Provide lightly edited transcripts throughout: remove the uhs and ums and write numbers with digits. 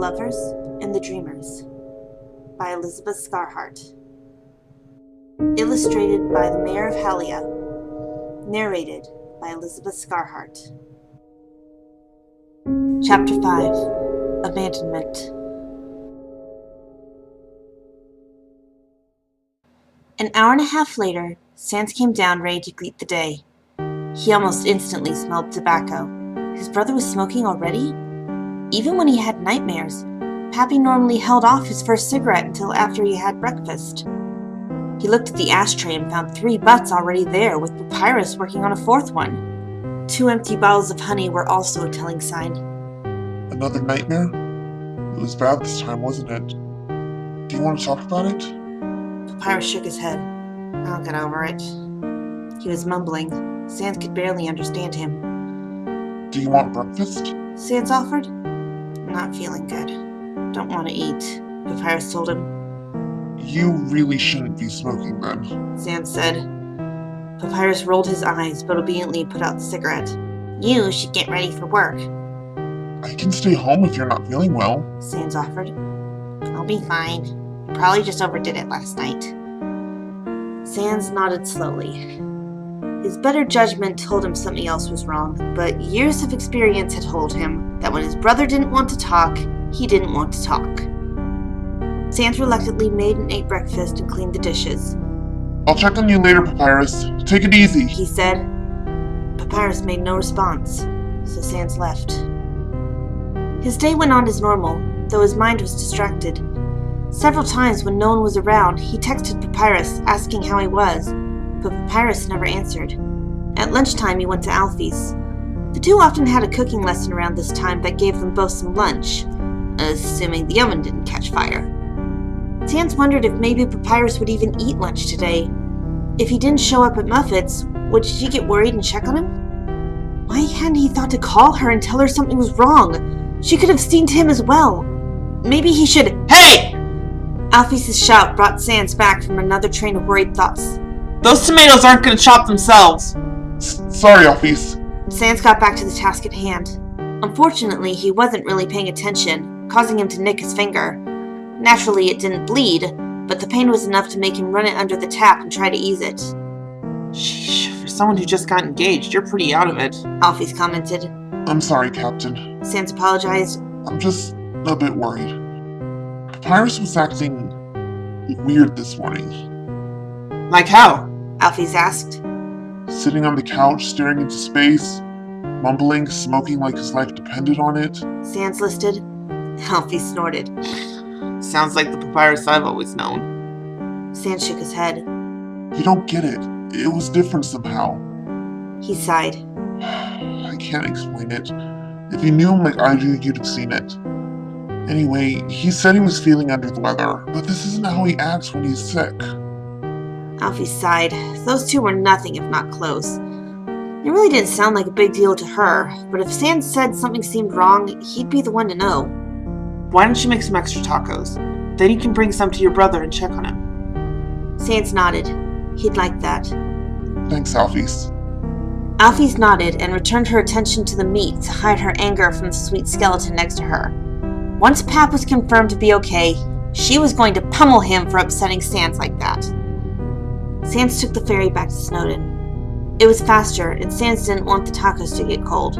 Lovers and the Dreamers by Elizabeth Scarhart. Illustrated by the Mayor of Halia. Narrated by Elizabeth Scarhart. Chapter 5. Abandonment. An hour and a half later, Sans came down ready to greet the day. He almost instantly smelled tobacco. His brother was smoking already? Even when he had nightmares, Pappy normally held off his first cigarette until after he had breakfast. He looked at the ashtray and found 3 butts already there, with Papyrus working on a 4th one. 2 empty bottles of honey were also a telling sign. Another nightmare? It was bad this time, wasn't it? Do you want to talk about it? Papyrus shook his head. I'll get over it. He was mumbling. Sans could barely understand him. Do you want breakfast? Sans offered. Not feeling good. Don't want to eat, Papyrus told him. You really shouldn't be smoking then, Sans said. Papyrus rolled his eyes, but obediently put out the cigarette. You should get ready for work. I can stay home if you're not feeling well, Sans offered. I'll be fine. You probably just overdid it last night. Sans nodded slowly. His better judgment told him something else was wrong, but years of experience had told him that when his brother didn't want to talk, he didn't want to talk. Sans reluctantly made and ate breakfast and cleaned the dishes. I'll check on you later, Papyrus. Take it easy, He said. Papyrus made no response, so Sans left. His day went on as normal, though his mind was distracted. Several times when no one was around, he texted Papyrus asking how he was, but Papyrus never answered. At lunchtime, he went to Alfie's. The two often had a cooking lesson around this time that gave them both some lunch, assuming the oven didn't catch fire. Sans wondered if maybe Papyrus would even eat lunch today. If he didn't show up at Muffet's, would she get worried and check on him? Why hadn't he thought to call her and tell her something was wrong? She could have seen to him as well. Maybe he should— Hey! Alfie's shout brought Sans back from another train of worried thoughts. Those tomatoes aren't going to chop themselves. Sorry, Alfie. Sans got back to the task at hand. Unfortunately, he wasn't really paying attention, causing him to nick his finger. Naturally, it didn't bleed, but the pain was enough to make him run it under the tap and try to ease it. Sheesh, for someone who just got engaged, you're pretty out of it. Alfie commented. I'm sorry, Captain. Sans apologized. I'm just a bit worried. Papyrus was acting weird this morning. Like how? Alfie asked. Sitting on the couch, staring into space, mumbling, smoking like his life depended on it. Sans listed. Alfie snorted. Sounds like the Papyrus I've always known. Sans shook his head. You don't get it. It was different somehow. He sighed. I can't explain it. If you knew him like I do, you'd have seen it. Anyway, he said he was feeling under the weather, but this isn't how he acts when he's sick. Alfie sighed. Those two were nothing if not close. It really didn't sound like a big deal to her, but if Sans said something seemed wrong, he'd be the one to know. Why don't you make some extra tacos? Then you can bring some to your brother and check on him. Sans nodded. He'd like that. Thanks, Alfie. Alfie nodded and returned her attention to the meat to hide her anger from the sweet skeleton next to her. Once Pap was confirmed to be okay, she was going to pummel him for upsetting Sans like that. Sans took the ferry back to Snowdon. It was faster, and Sans didn't want the tacos to get cold.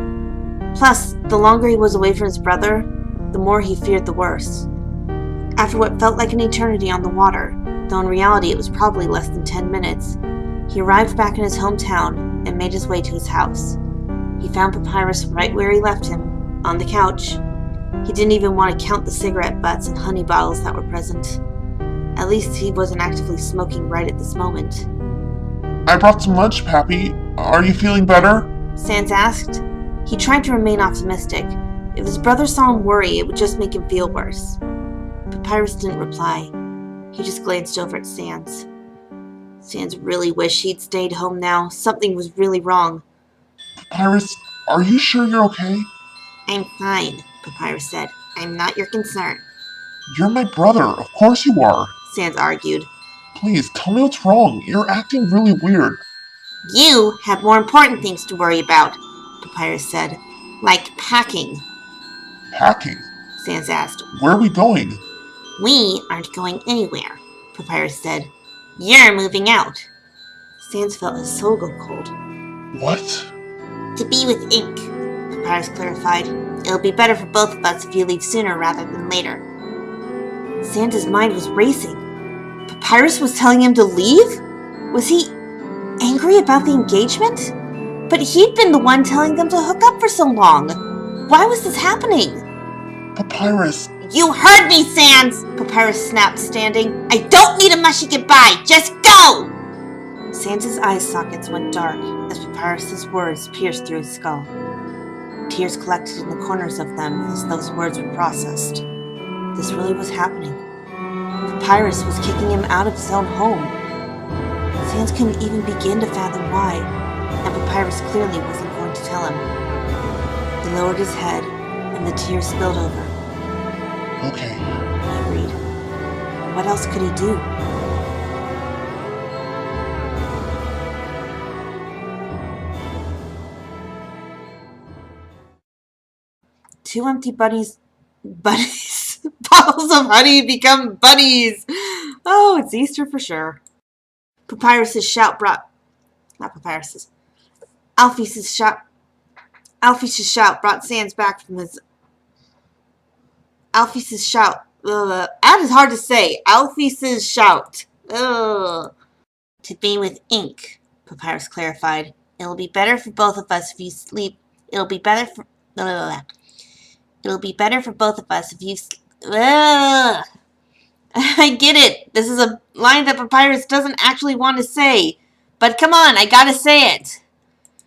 Plus, the longer he was away from his brother, the more he feared the worst. After what felt like an eternity on the water, though in reality it was probably less than 10 minutes, he arrived back in his hometown and made his way to his house. He found Papyrus right where he left him, on the couch. He didn't even want to count the cigarette butts and honey bottles that were present. At least he wasn't actively smoking right at this moment. I brought some lunch, Pappy. Are you feeling better? Sans asked. He tried to remain optimistic. If his brother saw him worry, it would just make him feel worse. Papyrus didn't reply. He just glanced over at Sans. Sans really wished he'd stayed home now. Something was really wrong. Papyrus, are you sure you're okay? I'm fine, Papyrus said. I'm not your concern. You're my brother. Of course you are. Sans argued. Please, tell me what's wrong. You're acting really weird. You have more important things to worry about, Papyrus said. Like packing. Packing? Sans asked. Where are we going? We aren't going anywhere, Papyrus said. You're moving out. Sans felt his soul go cold. What? To be with Ink, Papyrus clarified. It'll be better for both of us if you leave sooner rather than later. Sans' mind was racing. Papyrus was telling him to leave? Was he angry about the engagement? But he'd been the one telling them to hook up for so long. Why was this happening? Papyrus. You heard me, Sans! Papyrus snapped, standing. I don't need a mushy goodbye! Just go! Sans' eye sockets went dark as Papyrus's words pierced through his skull. Tears collected in the corners of them as those words were processed. This really was happening. Papyrus was kicking him out of his own home. Sans couldn't even begin to fathom why, and Papyrus clearly wasn't going to tell him. He lowered his head, and the tears spilled over. Okay. He agreed. What else could he do? Two empty bottles of honey become bunnies. Oh, it's Easter for sure. Alpheus's shout brought Sans back from his... Alpheus's shout. That is hard to say. Alpheus's shout. Ugh. To be with Ink, Papyrus clarified. It'll be better for both of us if you sleep. It'll be better for both of us if you... I get it. This is a line that Papyrus doesn't actually want to say. But come on, I gotta say it.